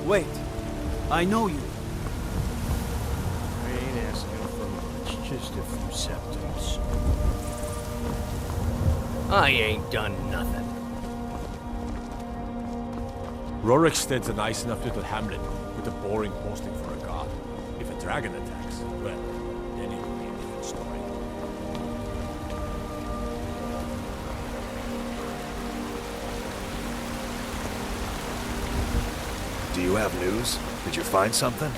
Wait. I know you. I ain't asking for much, just a few septims. I ain't done nothing. Roriksted's a nice enough little hamlet with a boring posting for a god. If a dragon attacks, well, then it will be a different story. Do you have news? Did you find something?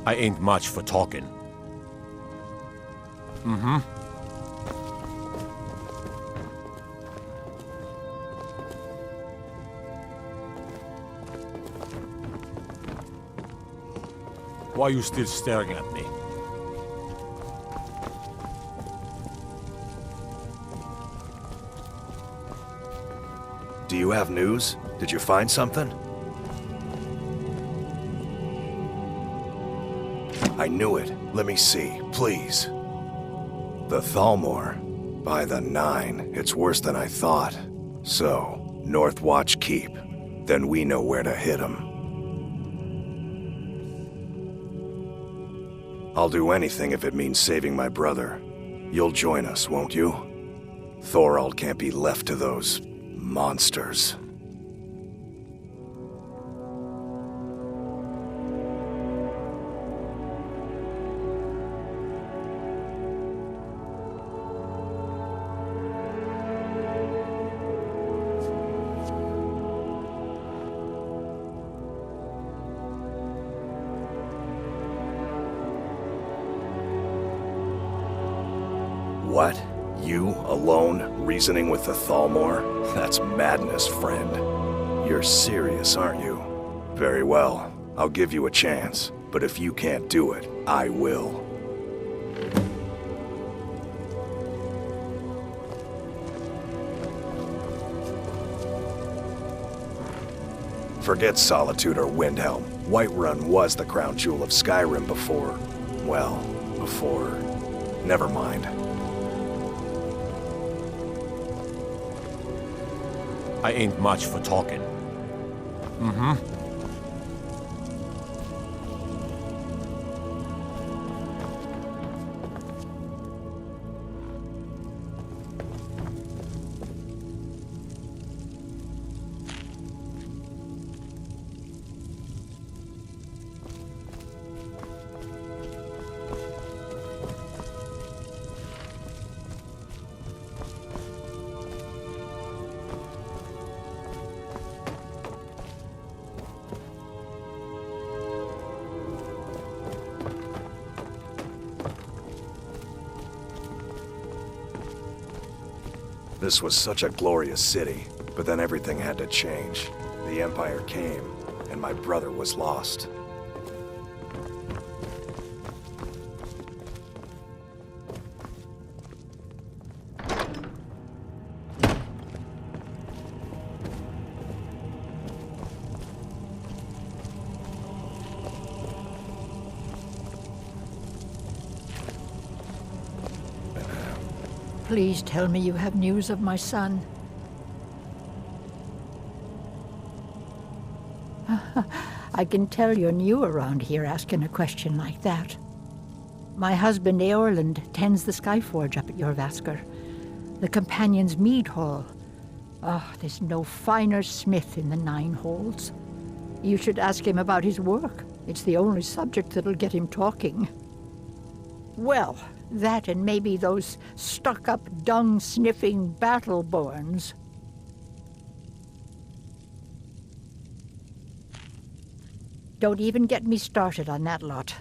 I ain't much for talking. Mm-hmm. Why are you still staring at me? Do you have news? Did you find something? I knew it. Let me see, please. The Thalmor. By the 9, it's worse than I thought. So, North Watch Keep. Then we know where to hit him. I'll do anything if it means saving my brother. You'll join us, won't you? Thorald can't be left to those monsters. What? You, alone, reasoning with the Thalmor? That's madness, friend. You're serious, aren't you? Very well. I'll give you a chance. But if you can't do it, I will. Forget Solitude or Windhelm. Whiterun was the crown jewel of Skyrim before... well, before... never mind. I ain't much for talking. This was such a glorious city, but then everything had to change. The Empire came, and my brother was lost. Please tell me you have news of my son. I can tell you're new around here asking a question like that. My husband Eorland tends the Skyforge up at Jorvaskr, the Companion's Mead Hall. Oh, there's no finer smith in the Nine Halls. You should ask him about his work. It's the only subject that'll get him talking. Well, that and maybe those stuck-up, dung-sniffing Battleborns. Don't even get me started on that lot.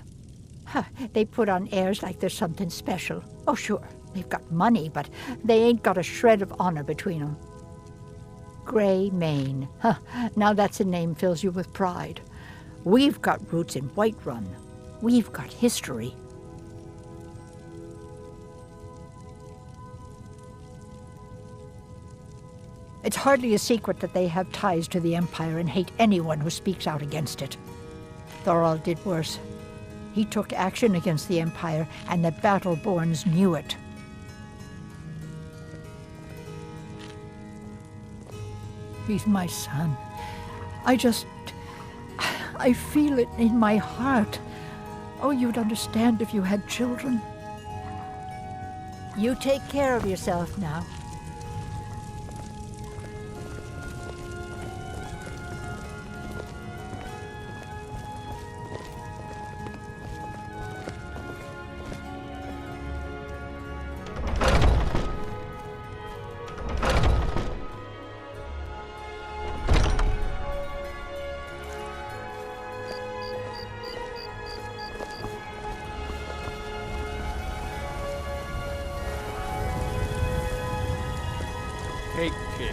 Huh, they put on airs like there's something special. Oh, sure, they've got money, but they ain't got a shred of honor between them. Grey Mane. Huh, now that's a name fills you with pride. We've got roots in Whiterun. We've got history. It's hardly a secret that they have ties to the Empire and hate anyone who speaks out against it. Thorald did worse. He took action against the Empire, and the Battleborns knew it. He's my son. I feel it in my heart. Oh, you'd understand if you had children. You take care of yourself now.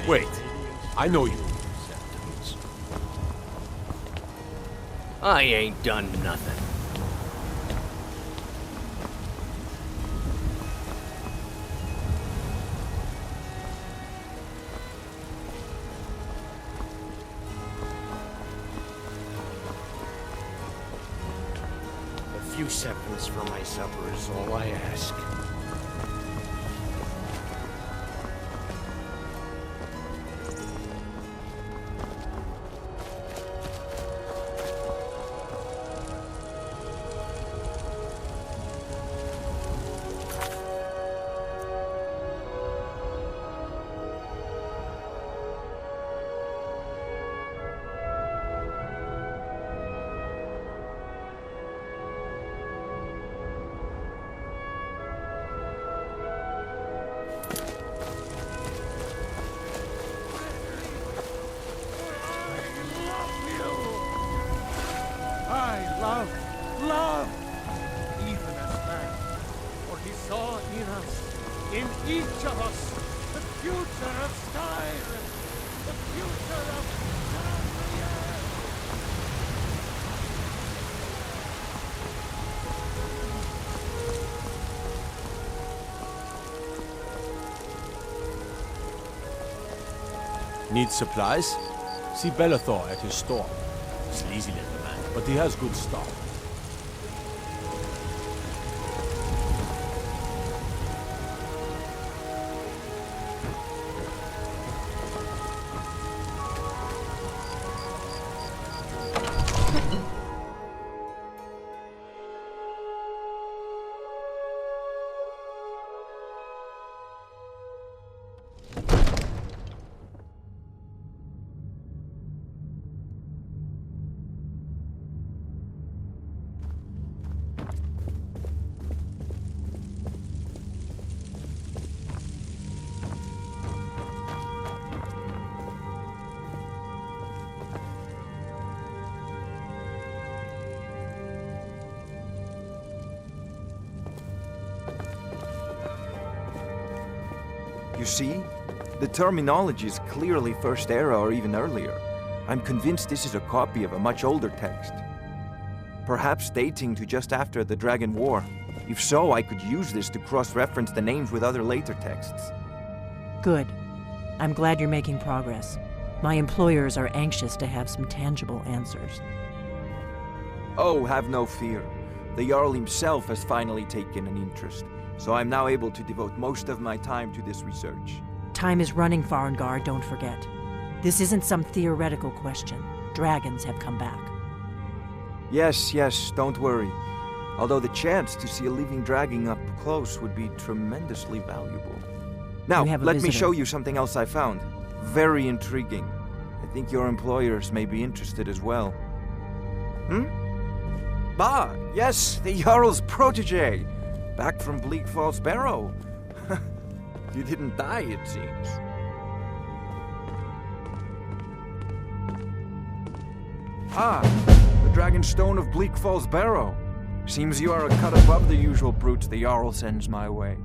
Wait, I know you. I ain't done nothing. A few seconds for my supper is all I ask. Love! Even as man. For he saw in us, in each of us, the future of Skyrim, the future of Tamriel. Need supplies? See Bellathor at his store. Sleazy little man, but he has good stuff. You see? The terminology is clearly First Era or even earlier. I'm convinced this is a copy of a much older text. Perhaps dating to just after the Dragon War. If so, I could use this to cross-reference the names with other later texts. Good. I'm glad you're making progress. My employers are anxious to have some tangible answers. Oh, have no fear. The Jarl himself has finally taken an interest, so I'm now able to devote most of my time to this research. Time is running, Farengar, don't forget. This isn't some theoretical question. Dragons have come back. Yes, don't worry. Although the chance to see a living dragon up close would be tremendously valuable. Now, let me show you something else I found. Very intriguing. I think your employers may be interested as well. Ah, yes, the Jarl's protege. Back from Bleak Falls Barrow. You didn't die, it seems. Ah, the Dragonstone of Bleak Falls Barrow. Seems you are a cut above the usual brutes the Jarl sends my way.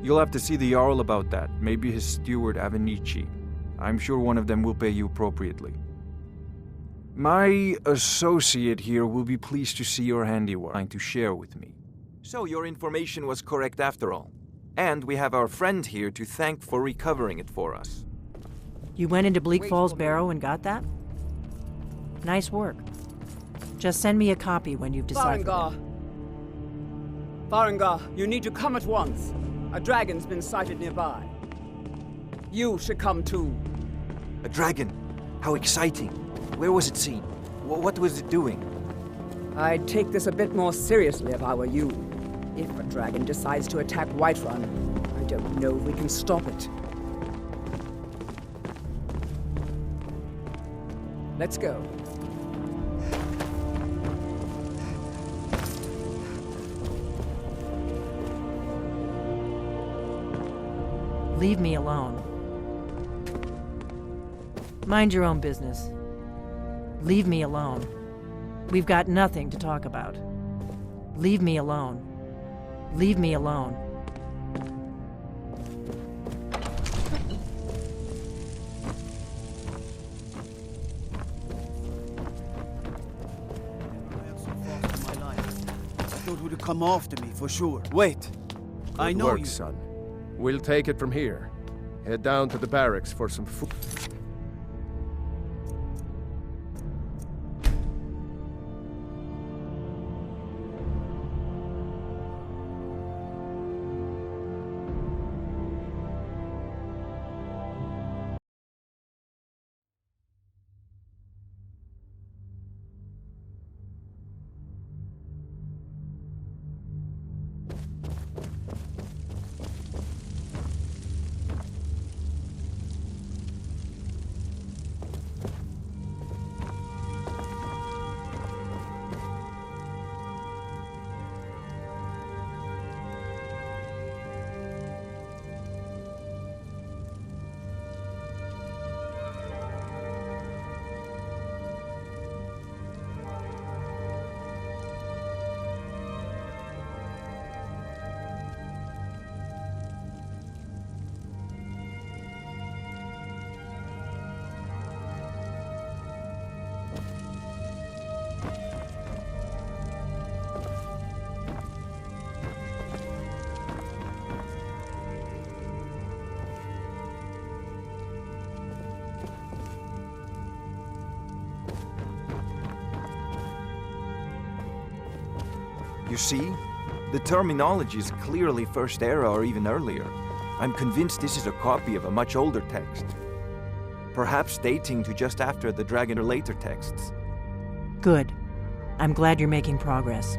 You'll have to see the Jarl about that. Maybe his steward, Avenici. I'm sure one of them will pay you appropriately. My associate here will be pleased to see your handiwork to share with me. So your information was correct after all. And we have our friend here to thank for recovering it for us. You went into Bleak Falls Barrow and got that? Nice work. Just send me a copy when you've decided. Farengar, you need to come at once. A dragon's been sighted nearby. You should come too. A dragon? How exciting. Where was it seen? What was it doing? I'd take this a bit more seriously if I were you. If a dragon decides to attack Whiterun, I don't know if we can stop it. Let's go. Leave me alone. Mind your own business. Leave me alone. We've got nothing to talk about. Leave me alone. Leave me alone. I had so fast in my life. I thought it would come after me for sure. Wait. I Good know work, you. son. We'll take it from here. Head down to the barracks for some food. You see? The terminology is clearly First Era or even earlier. I'm convinced this is a copy of a much older text. Perhaps dating to just after the Dragon or later texts. Good. I'm glad you're making progress.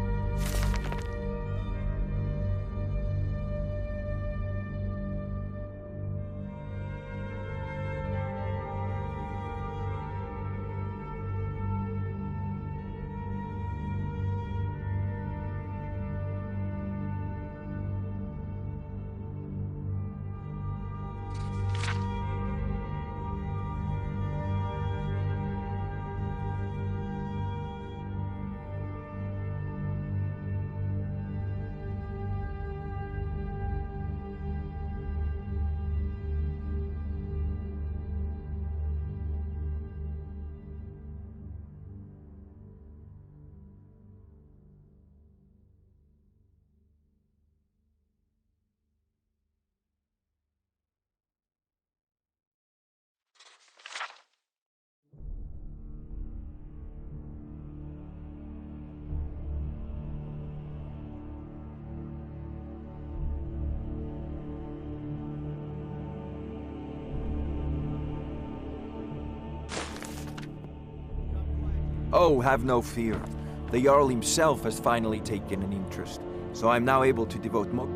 Oh, have no fear. The Jarl himself has finally taken an interest, so I'm now able to devote more.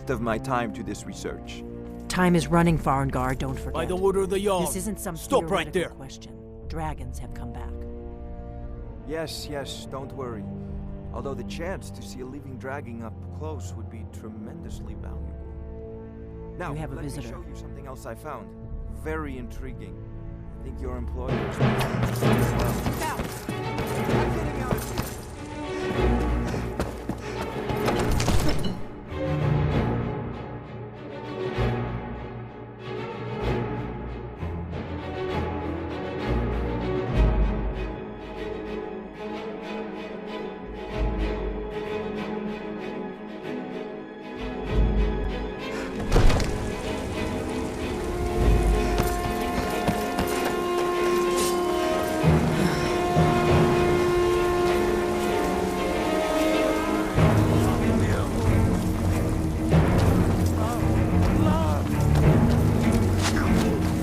Of my time to this research. Time is running, Farengar, don't forget. By the order of the Jarl. This isn't some Stop right there. question. Dragons have come back. Yes, don't worry. Although the chance to see a living dragon up close would be tremendously valuable. Now, You have a let visitor. me show you something else I found. Very intriguing. I think your employer is well. I'm getting out of here.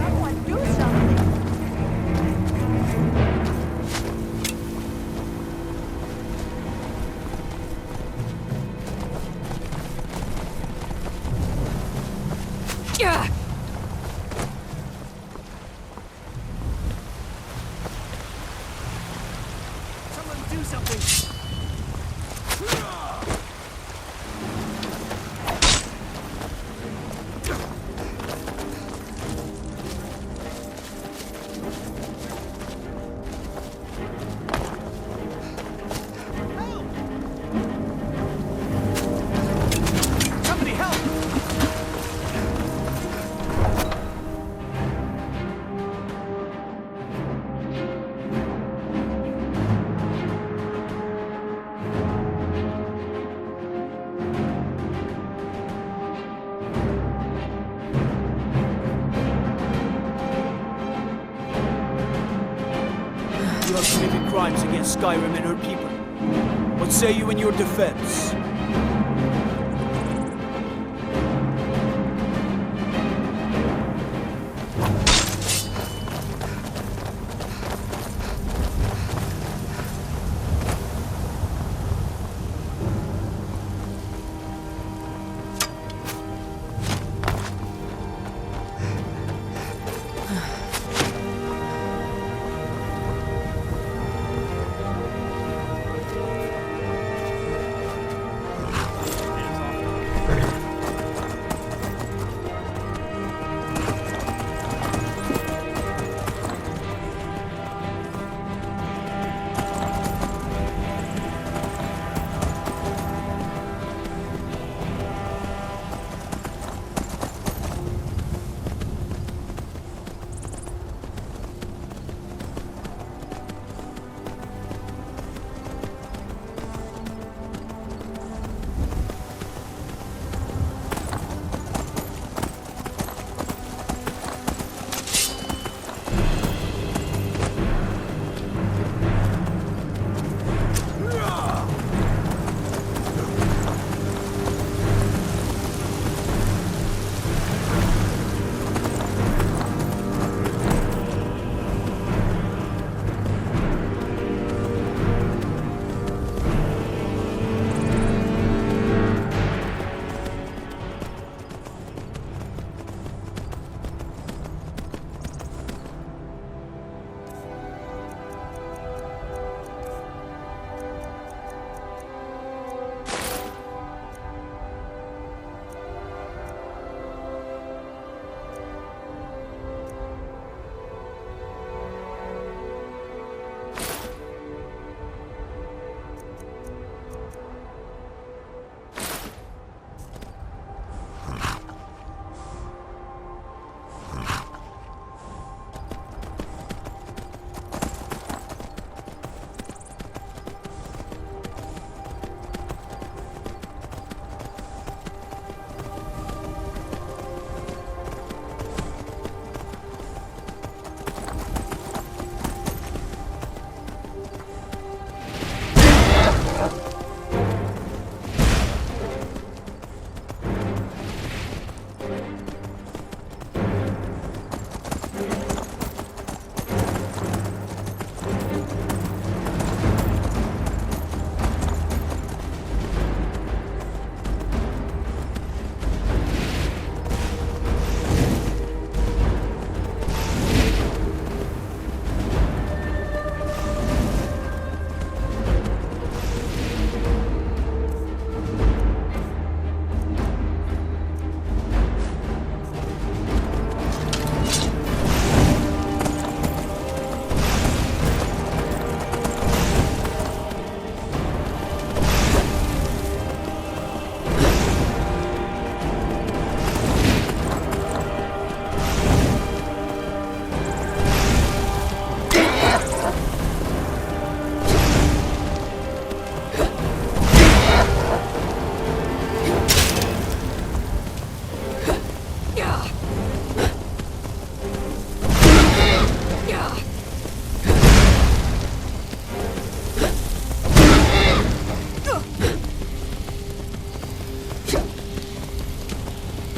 Someone do something! Someone do something! Somebody help! You have committed crimes against Skyrim and her people. What say you in your defense?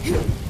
Huh?